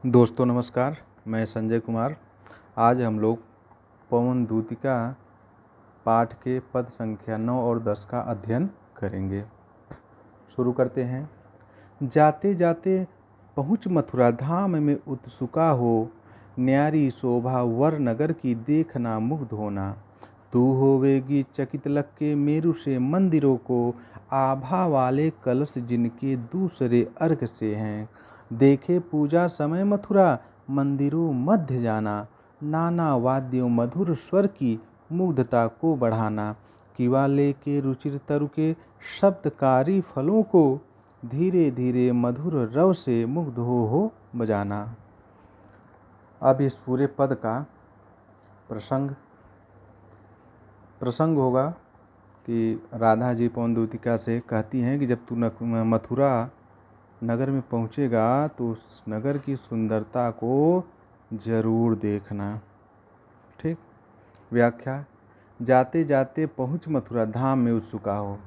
दोस्तों नमस्कार, मैं संजय कुमार। आज हम लोग पवन दूतिका पाठ के पद संख्या 9 और 10 का अध्ययन करेंगे। शुरू करते हैं। जाते जाते पहुँच मथुरा धाम में उत्सुका हो, न्यारी शोभा वर नगर की देखना मुग्ध होना। तू होवेगी चकित लग के मेरु से मंदिरों को, आभा वाले कलश जिनके दूसरे अर्घ से हैं। देखे पूजा समय मथुरा मंदिरों मध्य जाना, नाना वाद्यों मधुर स्वर की मुग्धता को बढ़ाना। किवा लेके रुचिर तरु के शब्दकारी फलों को, धीरे धीरे मधुर रव से मुग्ध हो बजाना। अब इस पूरे पद का प्रसंग होगा कि राधा जी पवन दूतिका से कहती हैं कि जब तू मथुरा नगर में पहुँचेगा तो उस नगर की सुंदरता को जरूर देखना। ठीक। व्याख्या। जाते जाते पहुँच मथुरा धाम में उत्सुका हो।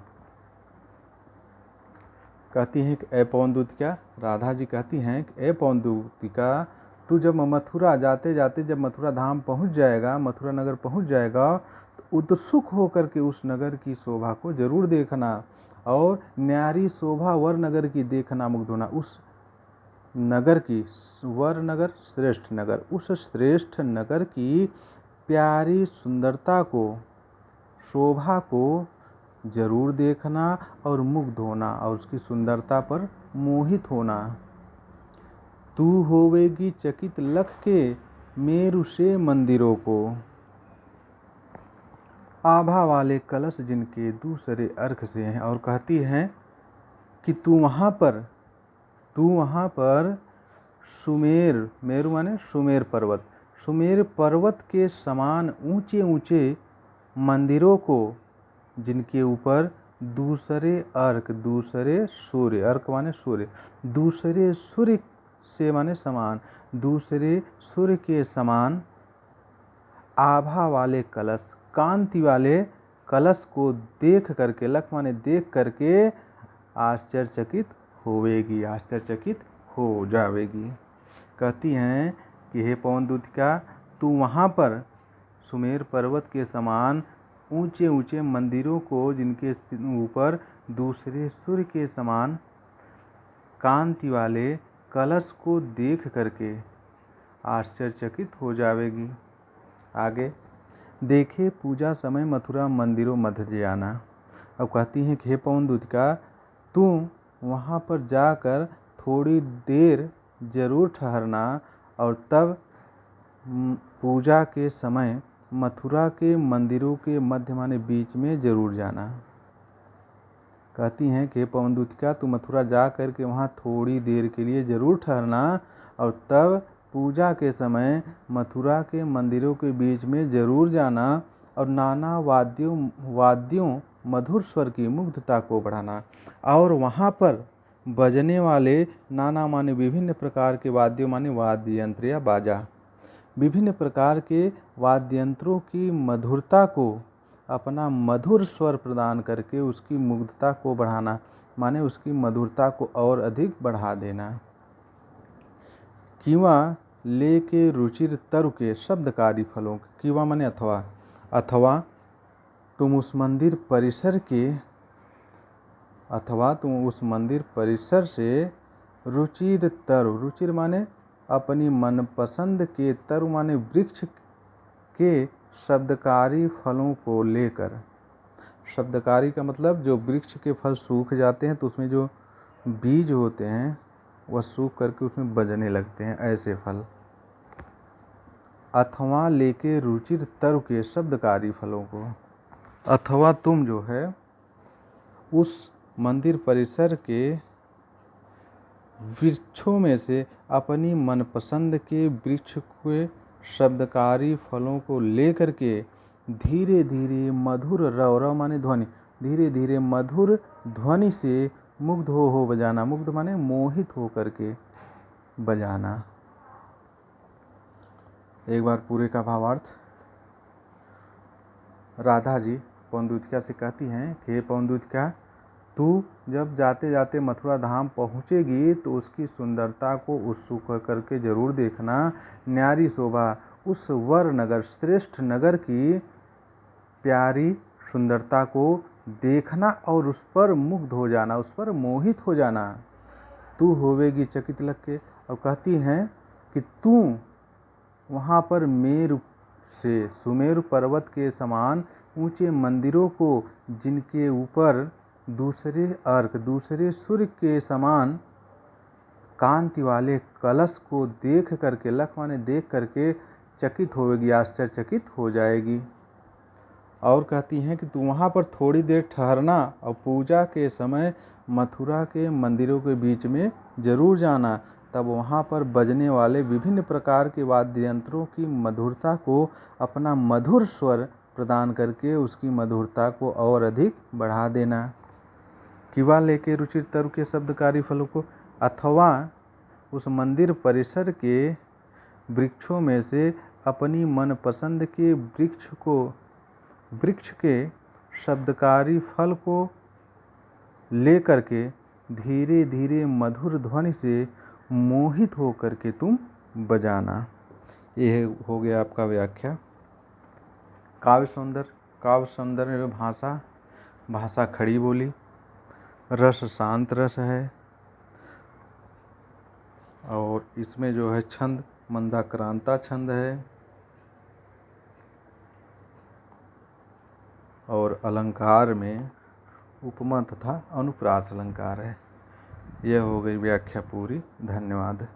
कहती हैं कि ए पवन दूतिका, राधा जी कहती हैं कि ए पवन दूतिका, तू जब मथुरा जाते जाते जब मथुरा धाम पहुँच जाएगा, मथुरा नगर पहुँच जाएगा, तो उत्सुक होकर के उस नगर की शोभा को जरूर देखना और न्यारी शोभा वर नगर की देखना मुग्ध होना। उस नगर की, वर नगर श्रेष्ठ नगर, उस श्रेष्ठ नगर की प्यारी सुंदरता को, शोभा को जरूर देखना और मुग्ध होना और उसकी सुंदरता पर मोहित होना। तू होवेगी चकित लख के मेरु से मंदिरों को, आभा वाले कलश जिनके दूसरे अर्घ से हैं। और कहती हैं कि तू वहाँ पर सुमेर, मेरु माने सुमेर पर्वत, सुमेर पर्वत के समान ऊंचे ऊंचे मंदिरों को, जिनके ऊपर दूसरे अर्क, दूसरे सूर्य, अर्क माने सूर्य, दूसरे सूर्य से माने समान, दूसरे सूर्य के समान आभा वाले कलश, कांति वाले कलश को देख करके, लख माने देख करके आश्चर्यचकित होवेगी, आश्चर्यचकित हो जावेगी। कहती हैं कि हे पवन दूतिका, तू वहाँ पर सुमेर पर्वत के समान ऊंचे ऊंचे मंदिरों को, जिनके ऊपर दूसरे सूर्य के समान कांति वाले कलश को देख करके आश्चर्यचकित हो जावेगी। आगे। देखे पूजा समय मथुरा मंदिरों मध्य जाना। अब कहती हैं कि हे पवन दूतिका, तू वहाँ पर जाकर थोड़ी देर जरूर ठहरना और तब पूजा के समय मथुरा के मंदिरों के मध्य माने बीच में जरूर जाना। कहती हैं कि पवन दूतिका, तू मथुरा जा कर के वहाँ थोड़ी देर के लिए जरूर ठहरना और तब पूजा के समय मथुरा के मंदिरों के बीच में जरूर जाना और नाना वाद्यों मधुर स्वर की मुग्धता को बढ़ाना। और वहाँ पर बजने वाले नाना माने विभिन्न प्रकार के वाद्यों माने वाद्य यंत्र या बाजा, विभिन्न प्रकार के वाद्य यंत्रों की मधुरता को, अपना मधुर स्वर प्रदान करके उसकी मुग्धता को बढ़ाना, माने उसकी मधुरता को और अधिक बढ़ा देना। किवा लेके रुचिर तरु के शब्दकारी फलों, किवा माने अथवा, अथवा तुम उस मंदिर परिसर से रुचिर तरु, रुचिर माने अपनी मनपसंद के, तरु माने वृक्ष के शब्दकारी फलों को लेकर। शब्दकारी का मतलब जो वृक्ष के फल सूख जाते हैं तो उसमें जो बीज होते हैं वह सूख करके उसमें बजने लगते हैं, ऐसे फल। अथवा लेके रुचिर तरु के शब्दकारी फलों को, अथवा तुम जो है उस मंदिर परिसर के वृक्षों में से अपनी मनपसंद के वृक्ष के शब्दकारी फलों को लेकर के धीरे धीरे मधुर रव, रव माने ध्वनि, धीरे धीरे मधुर ध्वनि से मुग्ध हो बजाना। मुग्ध माने मोहित हो करके बजाना। एक बार पूरे का भावार्थ। राधा जी पवन दूतिका से कहती हैं कि हे पवन दूतिका, तू जब जाते जाते मथुरा धाम पहुँचेगी तो उसकी सुंदरता को उत्सुक करके जरूर देखना। न्यारी शोभा, उस वर नगर श्रेष्ठ नगर की प्यारी सुंदरता को देखना और उस पर मुग्ध हो जाना, उस पर मोहित हो जाना। तू होवेगी चकित लग के। और कहती हैं कि तू वहाँ पर मेरु से सुमेरु पर्वत के समान ऊंचे मंदिरों को, जिनके ऊपर दूसरे अर्क, दूसरे सूर्य के समान कांति वाले कलश को देख करके, लख माने देख करके चकित होगी, आश्चर्यचकित हो जाएगी। और कहती हैं कि तू वहाँ पर थोड़ी देर ठहरना और पूजा के समय मथुरा के मंदिरों के बीच में जरूर जाना। तब वहाँ पर बजने वाले विभिन्न प्रकार के वाद्य यंत्रों की मधुरता को अपना मधुर स्वर प्रदान करके उसकी मधुरता को और अधिक बढ़ा देना। किवा लेके रुचिर तरु के शब्दकारी फलों को, अथवा उस मंदिर परिसर के वृक्षों में से अपनी मनपसंद के वृक्ष के शब्दकारी फल को लेकर के धीरे धीरे मधुर ध्वनि से मोहित हो करके तुम बजाना। यह हो गया आपका व्याख्या। काव्य सौंदर्य, काव्य सौंदर्य में भाषा खड़ी बोली, रस शांत रस है, और इसमें जो है छंद मंदाक्रांता छंद है, और अलंकार में उपमा तथा अनुप्रास अलंकार है। यह हो गई व्याख्या पूरी। धन्यवाद।